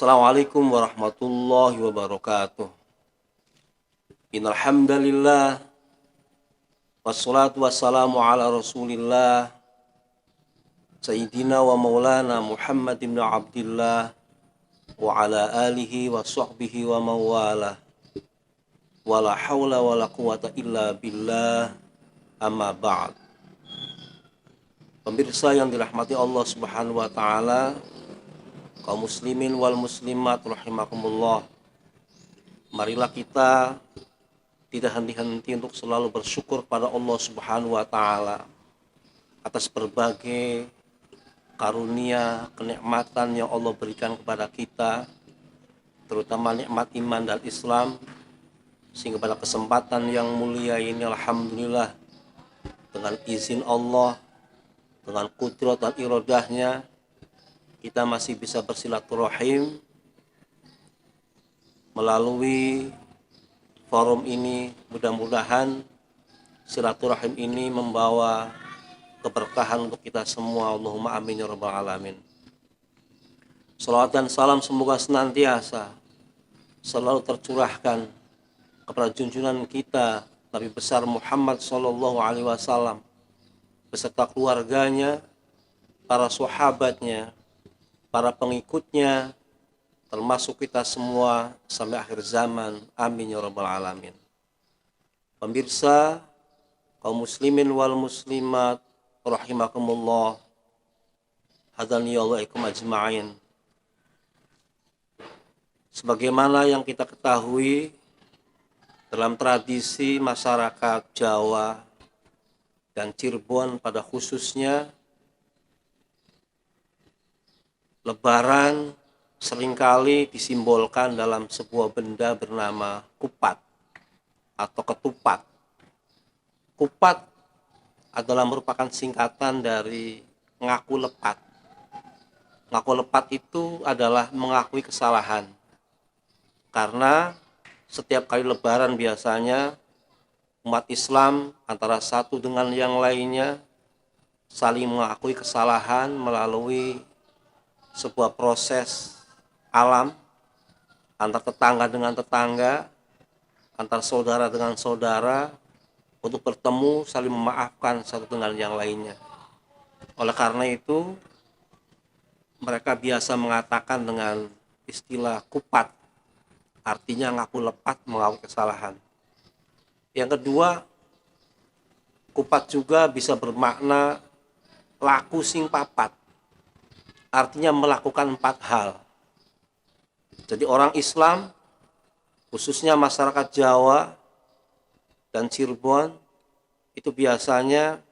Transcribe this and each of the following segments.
Assalamualaikum warahmatullahi wabarakatuh. Innal hamdalillah wassalatu wassalamu ala Rasulillah Sayyidina wa Maulana Muhammad ibn Abdillah wa ala alihi wa sahbihi wa mawalah. Wala hawla wala quwata illa billah, amma ba'd. Pemirsa yang dirahmati Allah Subhanahu wa taala, kaum muslimin wal muslimat rahimakumullah. Marilah kita tidak henti-henti untuk selalu bersyukur pada Allah Subhanahu wa taala atas berbagai karunia, kenikmatan yang Allah berikan kepada kita, terutama nikmat iman dan Islam, sehingga pada kesempatan yang mulia ini alhamdulillah dengan izin Allah, dengan kudrat dan iradahnya, kita masih bisa bersilaturahim melalui forum ini. Mudah-mudahan silaturahim ini membawa keberkahan untuk kita semua. Allahumma amin ya rabbal alamin. Salawat dan salam semoga senantiasa selalu tercurahkan kepada junjungan kita Nabi besar Muhammad sallallahu alaihi wasallam beserta keluarganya, para sahabatnya, para pengikutnya, termasuk kita semua sampai akhir zaman. Amin ya rabbal alamin. Pemirsa, kaum muslimin wal muslimat rahimakumullah, hadani Allah ikum ajma'in. Sebagaimana yang kita ketahui, dalam tradisi masyarakat Jawa dan Cirebon pada khususnya, Lebaran seringkali disimbolkan dalam sebuah benda bernama kupat atau ketupat. Kupat adalah merupakan singkatan dari ngaku lepat. Ngaku lepat itu adalah mengakui kesalahan. Karena setiap kali Lebaran biasanya umat Islam antara satu dengan yang lainnya saling mengakui kesalahan melalui sebuah proses alam antar tetangga dengan tetangga, antar saudara dengan saudara, untuk bertemu saling memaafkan satu dengan yang lainnya. Oleh karena itu mereka biasa mengatakan dengan istilah kupat, artinya ngaku lepat, mengakui kesalahan. Yang kedua, kupat juga bisa bermakna laku sing papat, artinya melakukan 4 hal. Jadi orang Islam, khususnya masyarakat Jawa dan Cirebon, itu biasanya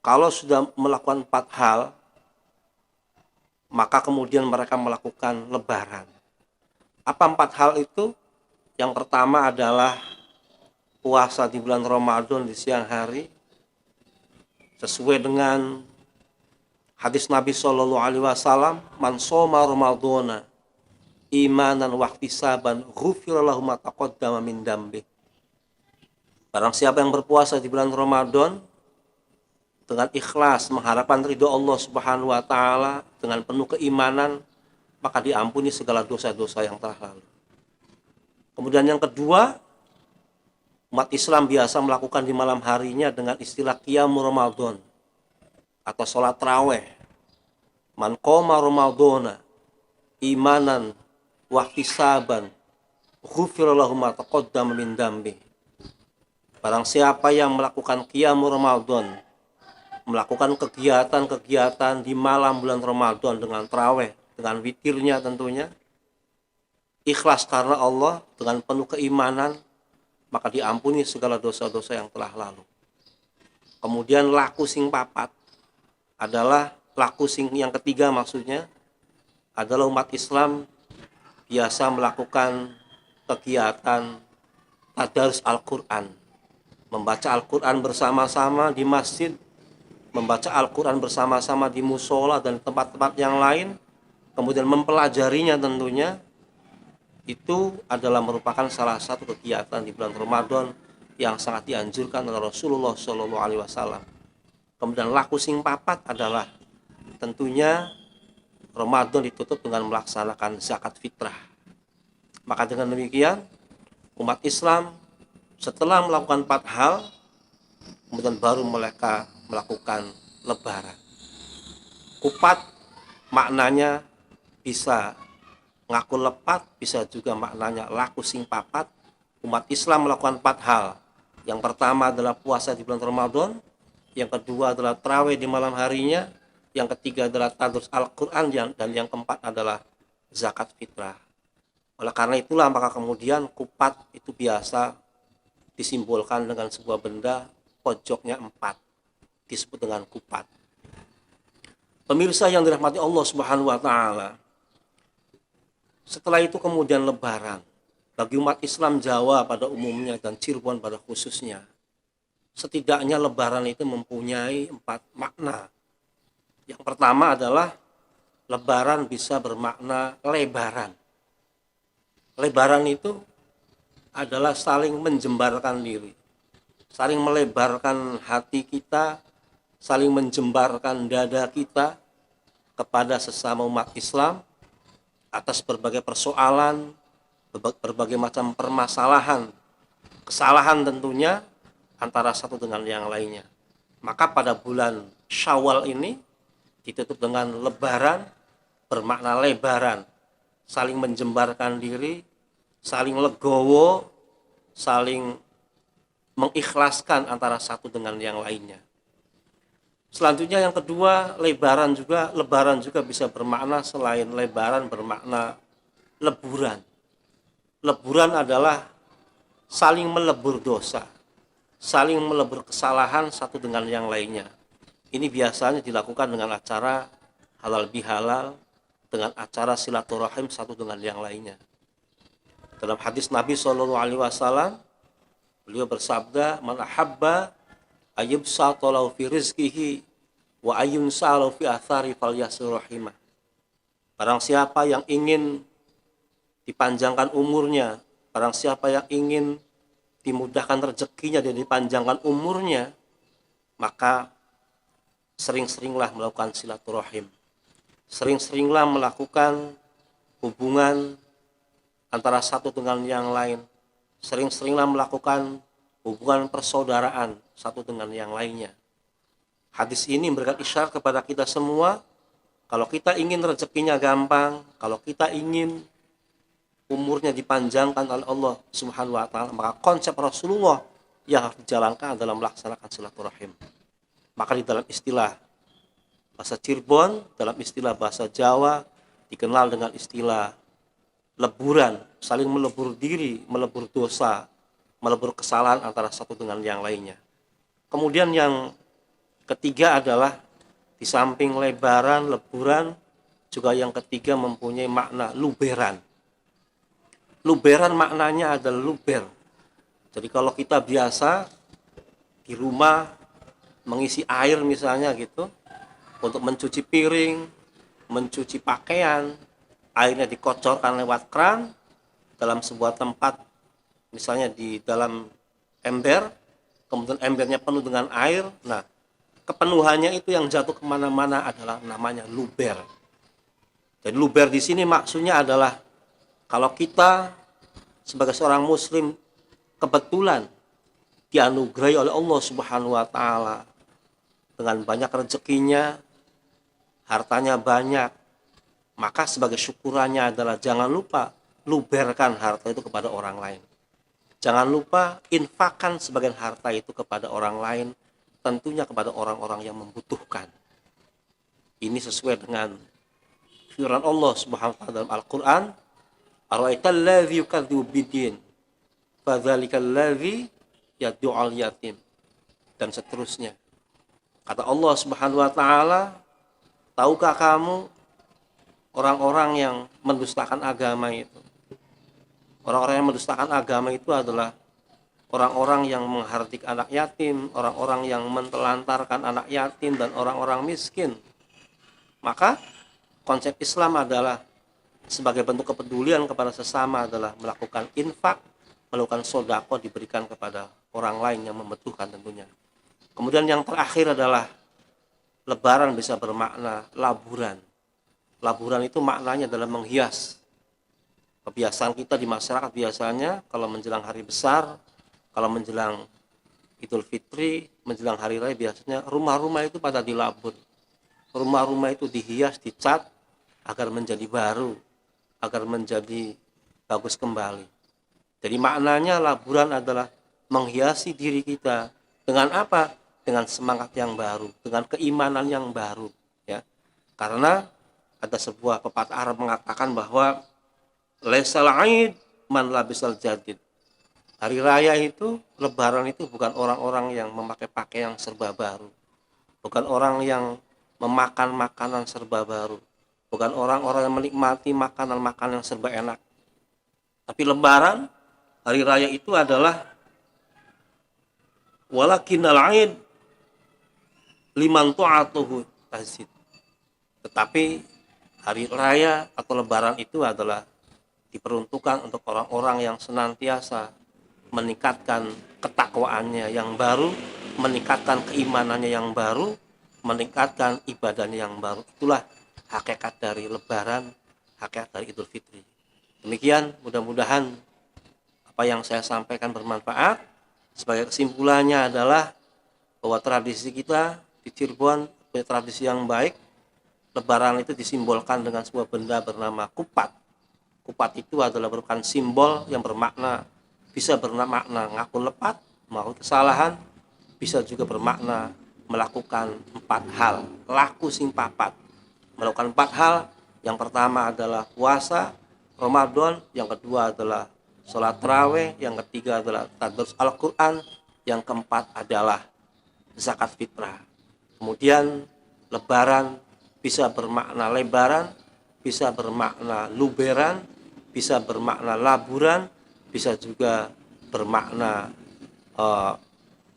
kalau sudah melakukan 4 hal, maka kemudian mereka melakukan lebaran. Apa 4 hal itu? Yang pertama adalah puasa di bulan Ramadan di siang hari, sesuai dengan hadis Nabi Shallallahu Alaihi Wasallam, man shoma Ramadhana imanan wahtisaban ghufira lahu ma taqaddama min dambi. Barang siapa yang berpuasa di bulan Ramadan dengan ikhlas mengharapkan ridho Allah Subhanahu wa taala dengan penuh keimanan, maka diampuni segala dosa-dosa yang telah lalu. Kemudian yang kedua, umat Islam biasa melakukan di malam harinya dengan istilah qiyamul Ramadan atau sholat tarawih. Man qoma Ramadhana imanan wahtisaban ghufira lahu ma taqaddama min dambi. Barang siapa yang melakukan qiyamul Ramadan, melakukan kegiatan-kegiatan di malam bulan Ramadan dengan tarawih, dengan witirnya tentunya, ikhlas karena Allah dengan penuh keimanan, maka diampuni segala dosa-dosa yang telah lalu. Kemudian laku sing papat adalah laku sing yang ketiga, maksudnya adalah umat Islam biasa melakukan kegiatan tadarus Al-Quran, membaca Al-Quran bersama-sama di masjid, membaca Al-Quran bersama-sama di musola dan tempat-tempat yang lain, kemudian mempelajarinya tentunya. Itu adalah merupakan salah satu kegiatan di bulan Ramadan yang sangat dianjurkan oleh Rasulullah Shallallahu Alaihi Wasallam. Kemudian laku sing papat adalah tentunya Ramadan ditutup dengan melaksanakan zakat fitrah. Maka dengan demikian umat Islam setelah melakukan 4 hal, kemudian baru mereka melakukan lebaran. Kupat maknanya bisa ngaku lepat, bisa juga maknanya laku sing papat. Umat Islam melakukan 4 hal. Yang pertama adalah puasa di bulan Ramadan, yang kedua adalah tarawih di malam harinya, yang ketiga adalah tadrus Al-Quran, dan yang keempat adalah zakat fitrah. Oleh karena itulah maka kemudian kupat itu biasa disimbolkan dengan sebuah benda pojoknya 4, disebut dengan kupat. Pemirsa yang dirahmati Allah Subhanahu wa taala, setelah itu kemudian lebaran. Bagi umat Islam Jawa pada umumnya dan Cirebon pada khususnya, setidaknya lebaran itu mempunyai 4 makna. Yang pertama adalah lebaran bisa bermakna lebaran. Lebaran itu adalah saling menjembarkan diri, saling melebarkan hati kita, saling menjembarkan dada kita kepada sesama umat Islam atas berbagai persoalan, berbagai macam permasalahan, kesalahan tentunya antara satu dengan yang lainnya. Maka pada bulan Syawal ini ditutup dengan lebaran, bermakna lebaran, saling menjembarkan diri, saling legowo, saling mengikhlaskan antara satu dengan yang lainnya. Selanjutnya yang kedua, lebaran juga bisa bermakna selain lebaran bermakna leburan. Leburan adalah saling melebur dosa, saling melebur kesalahan satu dengan yang lainnya. Ini biasanya dilakukan dengan acara halal bihalal, dengan acara silaturahim satu dengan yang lainnya. Dalam hadis Nabi SAW, beliau bersabda, "Man ahabba ayyubsata lahu fi rizqihi wa ayyunsa lahu fi athari falyasir rahimah." Barang siapa yang ingin dipanjangkan umurnya, barang siapa yang ingin dimudahkan rezekinya dan dipanjangkan umurnya, maka sering-seringlah melakukan silaturahim. Sering-seringlah melakukan hubungan antara satu dengan yang lain. Sering-seringlah melakukan hubungan persaudaraan satu dengan yang lainnya. Hadis ini memberikan isyarat kepada kita semua, kalau kita ingin rezekinya gampang, kalau kita ingin umurnya dipanjangkan oleh Allah Subhanahu wa taala, maka konsep Rasulullah yang harus dijalankan adalah melaksanakan silaturahim. Maka di dalam istilah bahasa Cirebon, dalam istilah bahasa Jawa dikenal dengan istilah leburan, saling melebur diri, melebur dosa, melebur kesalahan antara satu dengan yang lainnya. Kemudian yang ketiga adalah di samping lebaran, leburan, juga yang ketiga mempunyai makna luberan. Luberan maknanya adalah luber. Jadi kalau kita biasa di rumah mengisi air misalnya gitu, untuk mencuci piring, mencuci pakaian, airnya dikocorkan lewat kran dalam sebuah tempat, misalnya di dalam ember, kemudian embernya penuh dengan air. Nah, kepenuhannya itu yang jatuh kemana-mana adalah namanya luber. Jadi luber di sini maksudnya adalah kalau kita sebagai seorang muslim kebetulan dianugerahi oleh Allah Subhanahu wa taala dengan banyak rezekinya, hartanya banyak, maka sebagai syukurannya adalah jangan lupa luberkan harta itu kepada orang lain. Jangan lupa infakkan sebagian harta itu kepada orang lain, tentunya kepada orang-orang yang membutuhkan. Ini sesuai dengan firman Allah Subhanahu wa taala dalam Al-Qur'an, "Ara'aital ladzi yukadzibu bid-din, fadzalikal ladzi yad'u'al yatim." Dan seterusnya. Kata Allah Subhanahu wa taala, tahukah kamu orang-orang yang mendustakan agama itu? Orang-orang yang mendustakan agama itu adalah orang-orang yang menghardik anak yatim, orang-orang yang mentelantarkan anak yatim, dan orang-orang miskin. Maka konsep Islam adalah sebagai bentuk kepedulian kepada sesama adalah melakukan infak, melakukan sedekah diberikan kepada orang lain yang membutuhkan tentunya. Kemudian yang terakhir adalah lebaran bisa bermakna laburan. Laburan itu maknanya adalah menghias. Kebiasaan kita di masyarakat biasanya kalau menjelang hari besar, kalau menjelang Idul Fitri, menjelang hari raya, biasanya rumah-rumah itu pada dilabur. Rumah-rumah itu dihias, dicat agar menjadi baru, agar menjadi bagus kembali. Jadi maknanya laburan adalah menghiasi diri kita dengan apa? Dengan semangat yang baru, dengan keimanan yang baru, ya. Karena ada sebuah pepatah Arab mengatakan bahwa laisal aid man labisal jadid. Hari raya itu, lebaran itu bukan orang-orang yang memakai pakaian serba baru, bukan orang yang memakan makanan serba baru, bukan orang-orang yang menikmati makanan-makanan yang serba enak. Tapi lebaran, hari raya itu adalah walakinnal aid liman ta'atuhu tazid. Tetapi hari raya atau lebaran itu adalah diperuntukkan untuk orang-orang yang senantiasa meningkatkan ketakwaannya yang baru, meningkatkan keimanannya yang baru, meningkatkan ibadahnya yang baru. Itulah hakikat dari lebaran, hakikat dari Idul Fitri. Demikian, mudah-mudahan apa yang saya sampaikan bermanfaat. Sebagai kesimpulannya adalah bahwa tradisi kita di Cirebon punya tradisi yang baik. Lebaran itu disimbolkan dengan sebuah benda bernama kupat. Kupat itu adalah merupakan simbol yang bermakna, bisa bermakna ngaku lepat, mau kesalahan, bisa juga bermakna melakukan 4 hal, laku sing papat. Melakukan 4 hal, yang pertama adalah puasa Ramadan, yang kedua adalah sholat tarawih, yang ketiga adalah tadabbur Al-Quran, yang keempat adalah zakat fitrah. Kemudian lebaran bisa bermakna lebaran, bisa bermakna luberan, bisa bermakna laburan, bisa juga bermakna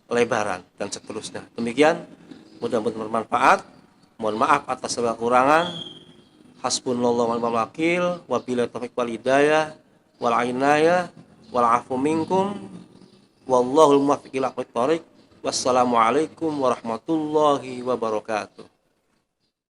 lebaran dan seterusnya. Demikian, mudah-mudahan bermanfaat. Mohon maaf atas segala kekurangan. Hasbunallahu wa ni'mal wakil, wabillahi taufiq wal hidayah wal inayah wal afu minkum, wallahul muwaffiq ila aqwamit thoriq. Wassalamualaikum warahmatullahi wabarakatuh.